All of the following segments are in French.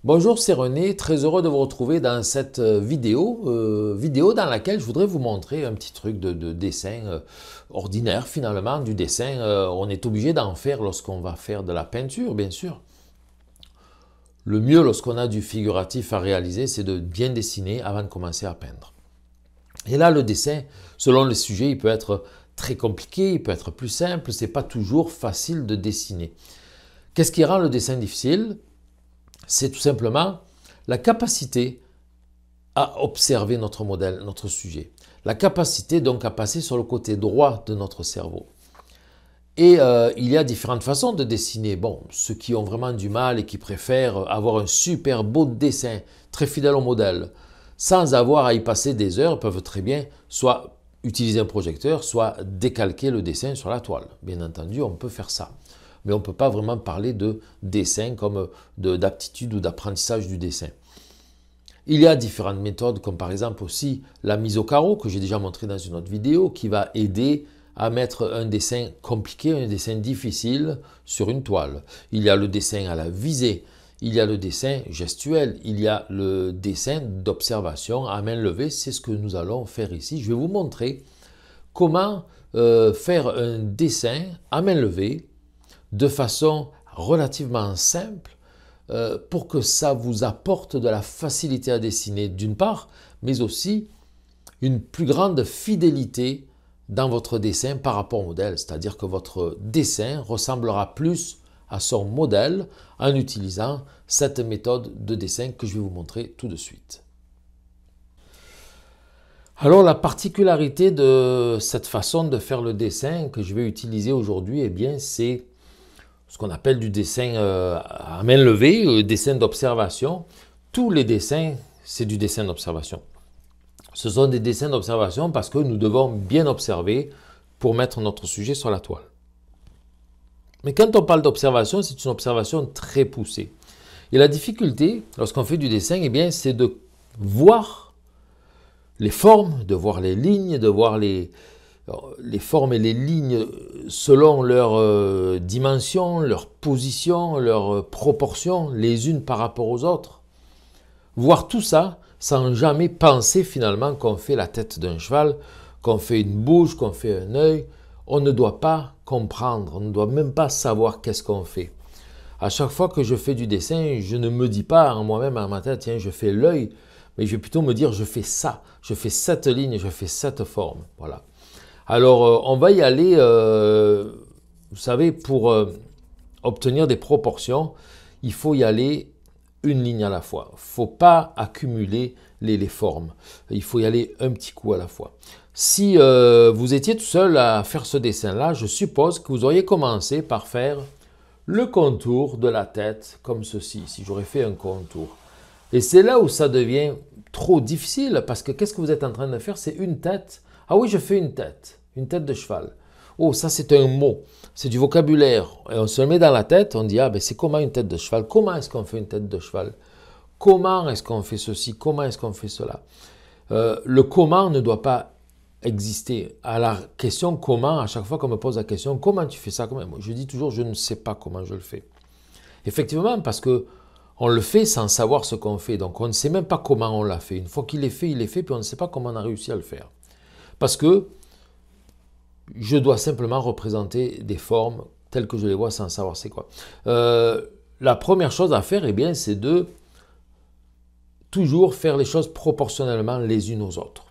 Bonjour, c'est René, très heureux de vous retrouver dans cette vidéo, dans laquelle je voudrais vous montrer un petit truc de dessin ordinaire finalement, du dessin. On est obligé d'en faire lorsqu'on va faire de la peinture, bien sûr. Le mieux lorsqu'on a du figuratif à réaliser, c'est de bien dessiner avant de commencer à peindre. Et là, le dessin, selon le sujet, il peut être très compliqué, il peut être plus simple, c'est pas toujours facile de dessiner. Qu'est-ce qui rend le dessin difficile? C'est tout simplement la capacité à observer notre modèle, notre sujet. La capacité donc à passer sur le côté droit de notre cerveau. Et il y a différentes façons de dessiner. Bon, ceux qui ont vraiment du mal et qui préfèrent avoir un super beau dessin, très fidèle au modèle, sans avoir à y passer des heures, peuvent très bien soit utiliser un projecteur, soit décalquer le dessin sur la toile. Bien entendu, on peut faire ça. Mais on ne peut pas vraiment parler de dessin comme d'aptitude ou d'apprentissage du dessin. Il y a différentes méthodes, comme par exemple aussi la mise au carreau, que j'ai déjà montré dans une autre vidéo, qui va aider à mettre un dessin compliqué, un dessin difficile sur une toile. Il y a le dessin à la visée, il y a le dessin gestuel, il y a le dessin d'observation à main levée. C'est ce que nous allons faire ici. Je vais vous montrer comment faire un dessin à main levée de façon relativement simple pour que ça vous apporte de la facilité à dessiner d'une part, mais aussi une plus grande fidélité dans votre dessin par rapport au modèle. C'est-à-dire que votre dessin ressemblera plus à son modèle en utilisant cette méthode de dessin que je vais vous montrer tout de suite. Alors la particularité de cette façon de faire le dessin que je vais utiliser aujourd'hui, eh bien c'est ce qu'on appelle du dessin à main levée, dessin d'observation. Tous les dessins, c'est du dessin d'observation. Ce sont des dessins d'observation parce que nous devons bien observer pour mettre notre sujet sur la toile. Mais quand on parle d'observation, c'est une observation très poussée. Et la difficulté, lorsqu'on fait du dessin, eh bien, c'est de voir les formes, de voir les lignes, de voir les formes et les lignes selon leur dimension, leur position, leur proportion, les unes par rapport aux autres. Voir tout ça sans jamais penser finalement qu'on fait la tête d'un cheval, qu'on fait une bouche, qu'on fait un œil. On ne doit pas comprendre, on ne doit même pas savoir qu'est-ce qu'on fait. À chaque fois que je fais du dessin, je ne me dis pas en moi-même, en ma tête, tiens, je fais l'œil, mais je vais plutôt me dire, je fais ça, je fais cette ligne, je fais cette forme. Voilà. Alors, on va y aller, vous savez, pour obtenir des proportions, il faut y aller une ligne à la fois. Il ne faut pas accumuler les formes. Il faut y aller un petit coup à la fois. Si vous étiez tout seul à faire ce dessin-là, je suppose que vous auriez commencé par faire le contour de la tête, comme ceci, si j'aurais fait un contour. Et c'est là où ça devient trop difficile, parce que qu'est-ce que vous êtes en train de faire? C'est une tête. Ah oui, je fais une tête de cheval. Oh, ça c'est un mot, c'est du vocabulaire. Et on se le met dans la tête, on dit, ah ben c'est comment une tête de cheval? Comment est-ce qu'on fait une tête de cheval? Comment est-ce qu'on fait ceci? Comment est-ce qu'on fait cela? Le comment ne doit pas exister. À la question comment, à chaque fois qu'on me pose la question, comment tu fais ça? Je dis toujours, je ne sais pas comment je le fais. Effectivement, parce que on le fait sans savoir ce qu'on fait. Donc on ne sait même pas comment on l'a fait. Une fois qu'il est fait, puis on ne sait pas comment on a réussi à le faire. Parce que je dois simplement représenter des formes telles que je les vois sans savoir c'est quoi. La première chose à faire, eh bien, c'est de toujours faire les choses proportionnellement les unes aux autres.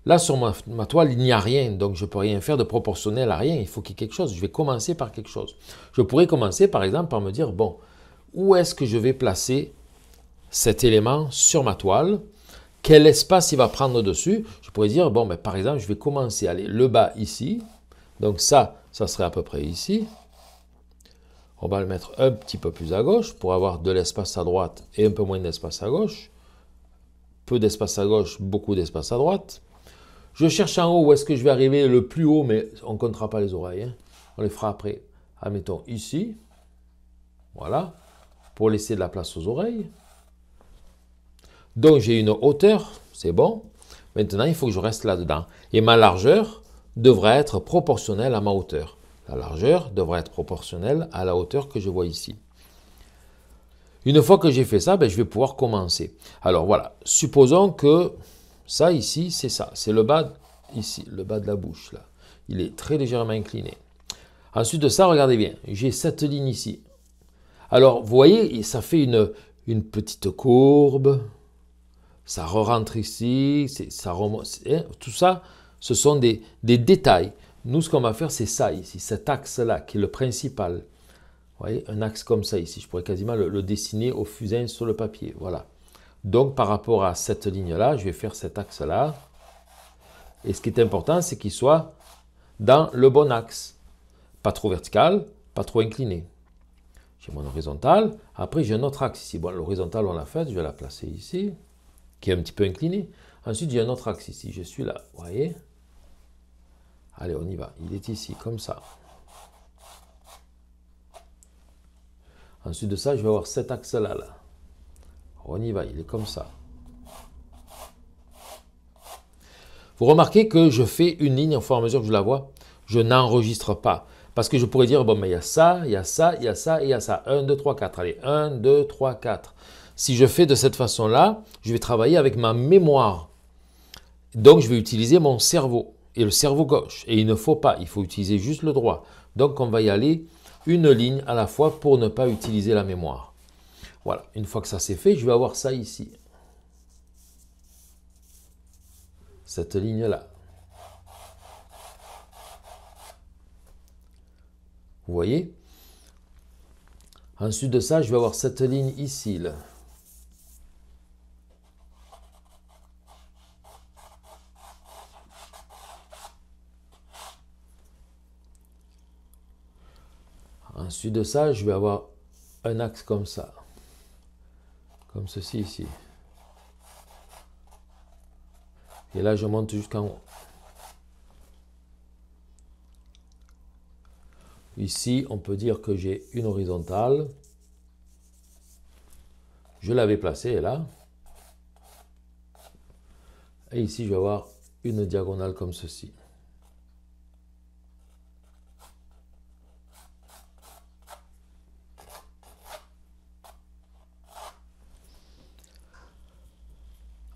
Là, sur ma toile, il n'y a rien, donc je ne peux rien faire de proportionnel à rien. Il faut qu'il y ait quelque chose. Je vais commencer par quelque chose. Je pourrais commencer, par exemple, par me dire, bon, où est-ce que je vais placer cet élément sur ma toile? Quel espace il va prendre dessus? Je pourrais dire, bon, ben, par exemple, je vais commencer, allez, le bas ici. Donc ça serait à peu près ici. On va le mettre un petit peu plus à gauche pour avoir de l'espace à droite et un peu moins d'espace à gauche. Peu d'espace à gauche, beaucoup d'espace à droite. Je cherche en haut où est-ce que je vais arriver le plus haut, mais on ne comptera pas les oreilles. Hein. On les fera après. Admettons ici. Voilà. Pour laisser de la place aux oreilles. Donc j'ai une hauteur, c'est bon. Maintenant, il faut que je reste là-dedans. Et ma largeur devrait être proportionnelle à ma hauteur. La largeur devrait être proportionnelle à la hauteur que je vois ici. Une fois que j'ai fait ça, ben, je vais pouvoir commencer. Alors voilà, supposons que ça ici, c'est ça. C'est le bas, ici, le bas de la bouche. Là. Il est très légèrement incliné. Ensuite de ça, regardez bien, j'ai cette ligne ici. Alors, vous voyez, ça fait une petite courbe. Ça rentre ici, ça remonte. Hein, tout ça, ce sont des détails. Nous, ce qu'on va faire, c'est ça ici, cet axe-là, qui est le principal. Vous voyez, un axe comme ça ici. Je pourrais quasiment le dessiner au fusain sur le papier. Voilà. Donc, par rapport à cette ligne-là, je vais faire cet axe-là. Et ce qui est important, c'est qu'il soit dans le bon axe. Pas trop vertical, pas trop incliné. J'ai mon horizontal. Après, j'ai un autre axe ici. Bon, l'horizontale, on l'a fait. Je vais la placer ici, qui est un petit peu incliné. Ensuite, j'ai un autre axe ici. Je suis là. Vous voyez? Allez, on y va. Il est ici, comme ça. Ensuite de ça, je vais avoir cet axe-là. Là. On y va. Il est comme ça. Vous remarquez que je fais une ligne au fur et à mesure que je la vois. Je n'enregistre pas. Parce que je pourrais dire, bon, mais il y a ça, il y a ça, il y a ça et il y a ça. 1, 2, 3, 4. Allez, 1, 2, 3, 4. Si je fais de cette façon-là, je vais travailler avec ma mémoire. Donc, je vais utiliser mon cerveau et le cerveau gauche. Et il ne faut pas, il faut utiliser juste le droit. Donc, on va y aller une ligne à la fois pour ne pas utiliser la mémoire. Voilà, une fois que ça c'est fait, je vais avoir ça ici. Cette ligne-là. Vous voyez? Ensuite de ça, je vais avoir cette ligne ici. Là. Ensuite de ça, je vais avoir un axe comme ça. Comme ceci ici. Et là, je monte jusqu'en haut. Ici, on peut dire que j'ai une horizontale. Je l'avais placée là. Et ici, je vais avoir une diagonale comme ceci.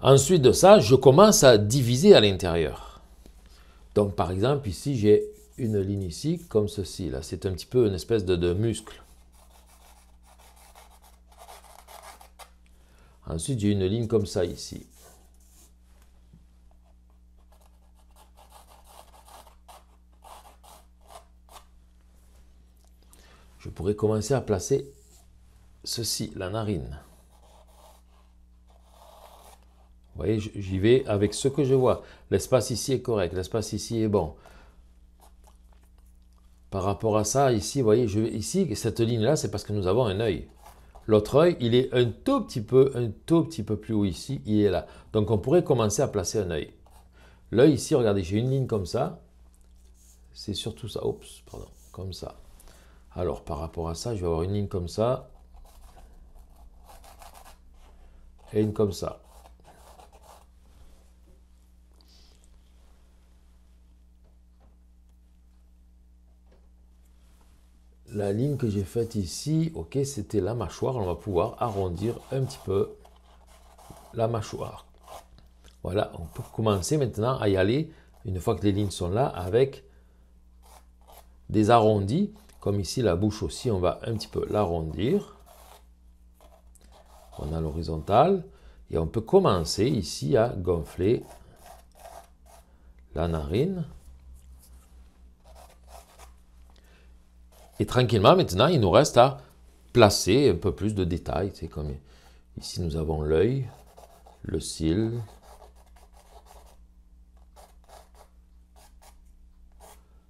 Ensuite de ça, je commence à diviser à l'intérieur. Donc, par exemple, ici, j'ai une ligne ici, comme ceci. Là, c'est un petit peu une espèce de muscle. Ensuite, j'ai une ligne comme ça ici. Je pourrais commencer à placer ceci, la narine. Vous voyez, j'y vais avec ce que je vois. L'espace ici est correct, l'espace ici est bon. Par rapport à ça, ici, vous voyez, ici, cette ligne-là, c'est parce que nous avons un œil. L'autre œil, il est un tout petit peu plus haut ici, il est là. Donc, on pourrait commencer à placer un œil. L'œil ici, regardez, j'ai une ligne comme ça. C'est surtout ça. Oups, pardon, comme ça. Alors, par rapport à ça, je vais avoir une ligne comme ça. Et une comme ça. La ligne que j'ai faite ici, ok, c'était la mâchoire. On va pouvoir arrondir un petit peu la mâchoire. Voilà, on peut commencer maintenant à y aller, une fois que les lignes sont là, avec des arrondis. Comme ici, la bouche aussi, on va un petit peu l'arrondir. On a l'horizontale. Et on peut commencer ici à gonfler la narine. Et tranquillement, maintenant, il nous reste à placer un peu plus de détails. C'est comme ici, nous avons l'œil, le cil.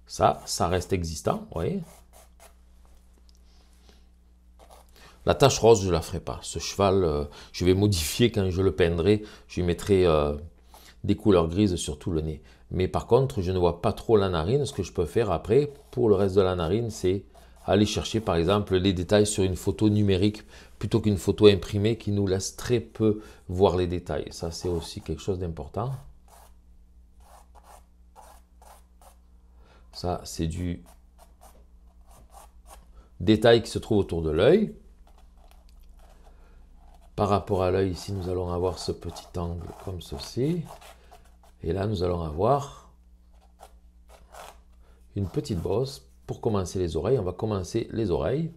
Ça reste existant, vous voyez. La tache rose, je ne la ferai pas. Ce cheval, je vais modifier quand je le peindrai. Je lui mettrai des couleurs grises sur tout le nez. Mais par contre, je ne vois pas trop la narine. Ce que je peux faire après, pour le reste de la narine, c'est aller chercher par exemple les détails sur une photo numérique plutôt qu'une photo imprimée qui nous laisse très peu voir les détails. Ça, c'est aussi quelque chose d'important. Ça, c'est du détail qui se trouve autour de l'œil. Par rapport à l'œil, ici, nous allons avoir ce petit angle comme ceci. Et là, nous allons avoir une petite bosse. Pour commencer les oreilles, on va commencer les oreilles.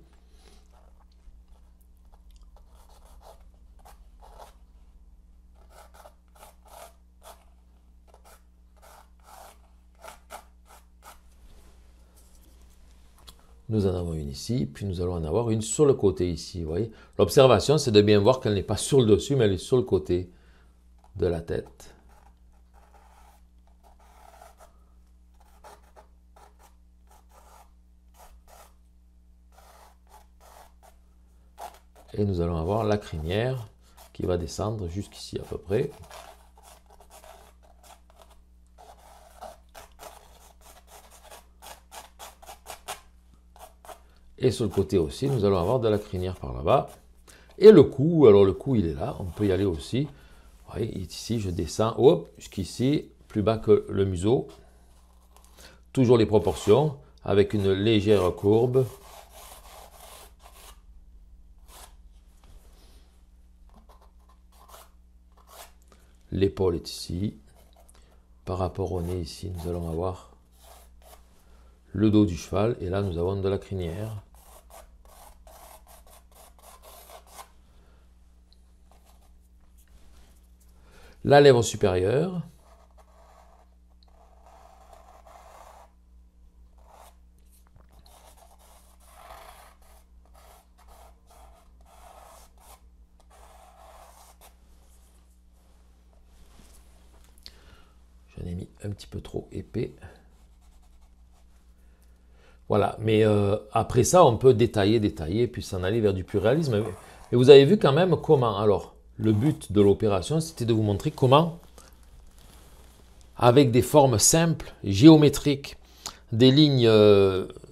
Nous en avons une ici, puis nous allons en avoir une sur le côté ici, vous voyez. L'observation, c'est de bien voir qu'elle n'est pas sur le dessus, mais elle est sur le côté de la tête. Et nous allons avoir la crinière qui va descendre jusqu'ici à peu près. Et sur le côté aussi, nous allons avoir de la crinière par là-bas. Et le cou, alors le cou, il est là. On peut y aller aussi. Vous voyez, ici, je descends, hop, jusqu'ici, plus bas que le museau. Toujours les proportions, avec une légère courbe. L'épaule est ici. Par rapport au nez, ici, nous allons avoir le dos du cheval. Et là, nous avons de la crinière. La lèvre supérieure. J'en ai mis un petit peu trop épais. Voilà, mais après ça, on peut détailler, puis s'en aller vers du plus réalisme. Et vous avez vu quand même comment, alors, le but de l'opération, c'était de vous montrer comment, avec des formes simples, géométriques, des lignes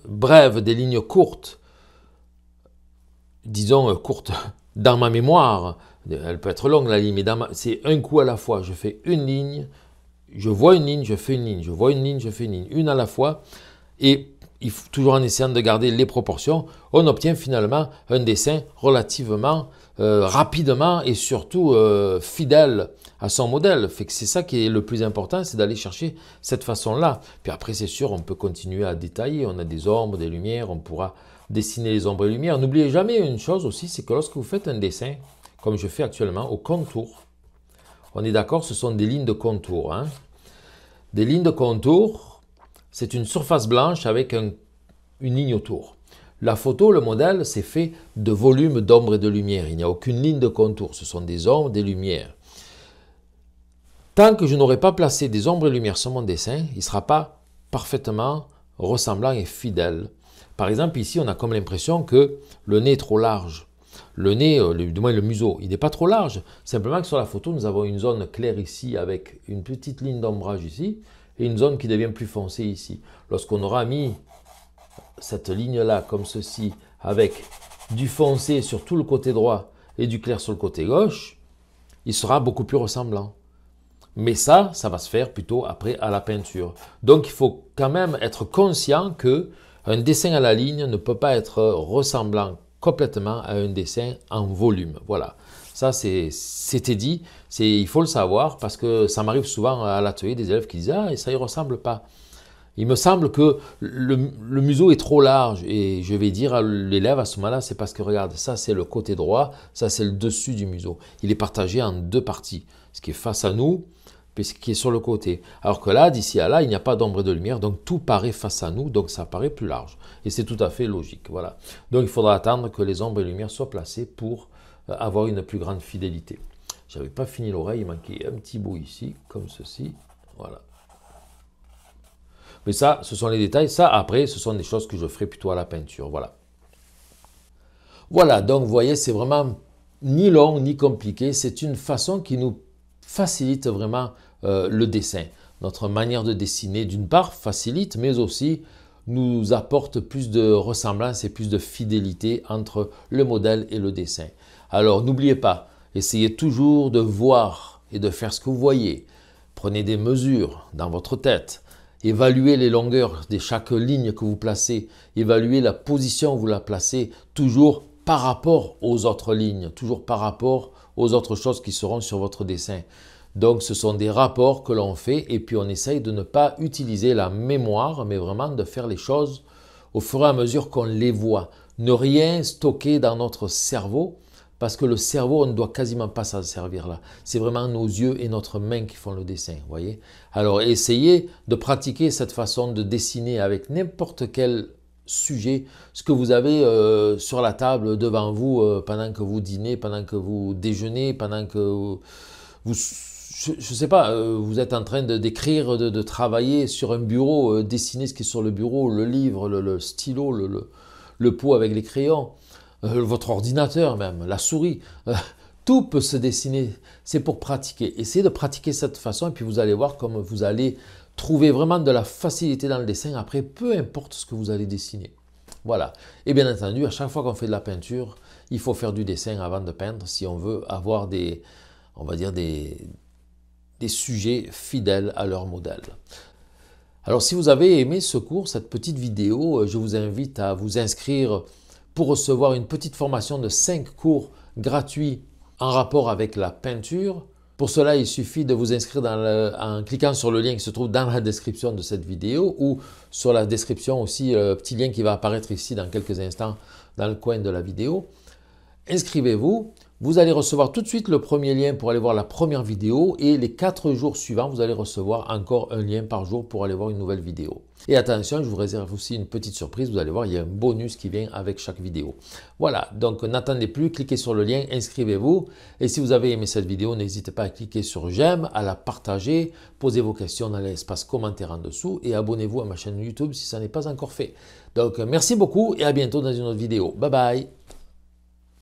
brèves, des lignes courtes, disons courtes dans ma mémoire, elle peut être longue la ligne, mais c'est un coup à la fois. Je fais une ligne, je vois une ligne, je fais une ligne, je vois une ligne, je fais une ligne, une à la fois, et toujours en essayant de garder les proportions, on obtient finalement un dessin relativement rapidement et surtout fidèle à son modèle. C'est ça qui est le plus important, c'est d'aller chercher cette façon-là. Puis après, c'est sûr, on peut continuer à détailler. On a des ombres, des lumières, on pourra dessiner les ombres et lumières. N'oubliez jamais une chose aussi, c'est que lorsque vous faites un dessin, comme je fais actuellement, au contour, on est d'accord, ce sont des lignes de contour. Hein. Des lignes de contour, c'est une surface blanche avec une ligne autour. La photo, le modèle, c'est fait de volumes d'ombre et de lumière. Il n'y a aucune ligne de contour. Ce sont des ombres, des lumières. Tant que je n'aurai pas placé des ombres et lumières sur mon dessin, il ne sera pas parfaitement ressemblant et fidèle. Par exemple, ici, on a comme l'impression que le nez est trop large. Le nez, du moins le museau, il n'est pas trop large. Simplement que sur la photo, nous avons une zone claire ici avec une petite ligne d'ombrage ici et une zone qui devient plus foncée ici. Lorsqu'on aura mis cette ligne-là, comme ceci, avec du foncé sur tout le côté droit et du clair sur le côté gauche, il sera beaucoup plus ressemblant. Mais ça va se faire plutôt après à la peinture. Donc il faut quand même être conscient que un dessin à la ligne ne peut pas être ressemblant complètement à un dessin en volume. Voilà, ça c'était dit, il faut le savoir parce que ça m'arrive souvent à l'atelier des élèves qui disent « Ah, ça y ressemble pas ». Il me semble que le museau est trop large et je vais dire à l'élève à ce moment-là, c'est parce que regarde, ça c'est le côté droit, ça c'est le dessus du museau. Il est partagé en deux parties, ce qui est face à nous, puis ce qui est sur le côté. Alors que là, d'ici à là, il n'y a pas d'ombre et de lumière, donc tout paraît face à nous, donc ça paraît plus large. Et c'est tout à fait logique, voilà. Donc il faudra attendre que les ombres et lumières soient placées pour avoir une plus grande fidélité. J'avais pas fini l'oreille, il manquait un petit bout ici, comme ceci, voilà. Mais ça, ce sont les détails. Ça, après, ce sont des choses que je ferai plutôt à la peinture. Voilà. Voilà, donc vous voyez, c'est vraiment ni long ni compliqué. C'est une façon qui nous facilite vraiment le dessin. Notre manière de dessiner, d'une part, facilite, mais aussi nous apporte plus de ressemblance et plus de fidélité entre le modèle et le dessin. Alors, n'oubliez pas, essayez toujours de voir et de faire ce que vous voyez. Prenez des mesures dans votre tête. Évaluez les longueurs de chaque ligne que vous placez, évaluez la position où vous la placez, toujours par rapport aux autres lignes, toujours par rapport aux autres choses qui seront sur votre dessin. Donc ce sont des rapports que l'on fait et puis on essaye de ne pas utiliser la mémoire, mais vraiment de faire les choses au fur et à mesure qu'on les voit. Ne rien stocker dans notre cerveau, parce que le cerveau, on ne doit quasiment pas s'en servir là. C'est vraiment nos yeux et notre main qui font le dessin, voyez. Alors essayez de pratiquer cette façon de dessiner avec n'importe quel sujet, ce que vous avez sur la table devant vous pendant que vous dînez, pendant que vous déjeunez, pendant que vous je ne sais pas, vous êtes en train d'écrire, de travailler sur un bureau, dessiner ce qui est sur le bureau, le livre, le stylo, le pot avec les crayons, votre ordinateur même, la souris, tout peut se dessiner. C'est pour pratiquer. Essayez de pratiquer cette façon et puis vous allez voir comme vous allez trouver vraiment de la facilité dans le dessin. Après, peu importe ce que vous allez dessiner. Voilà. Et bien entendu, à chaque fois qu'on fait de la peinture, il faut faire du dessin avant de peindre si on veut avoir des, on va dire des sujets fidèles à leur modèle. Alors si vous avez aimé ce cours, cette petite vidéo, je vous invite à vous inscrire pour recevoir une petite formation de 5 cours gratuits en rapport avec la peinture. Pour cela, il suffit de vous inscrire en cliquant sur le lien qui se trouve dans la description de cette vidéo ou sur la description aussi, le petit lien qui va apparaître ici dans quelques instants dans le coin de la vidéo. Inscrivez-vous, vous allez recevoir tout de suite le premier lien pour aller voir la première vidéo et les 4 jours suivants, vous allez recevoir encore un lien par jour pour aller voir une nouvelle vidéo. Et attention, je vous réserve aussi une petite surprise, vous allez voir, il y a un bonus qui vient avec chaque vidéo. Voilà, donc n'attendez plus, cliquez sur le lien, inscrivez-vous. Et si vous avez aimé cette vidéo, n'hésitez pas à cliquer sur j'aime, à la partager, posez vos questions dans l'espace commentaire en dessous et abonnez-vous à ma chaîne YouTube si ça n'est pas encore fait. Donc merci beaucoup et à bientôt dans une autre vidéo. Bye bye.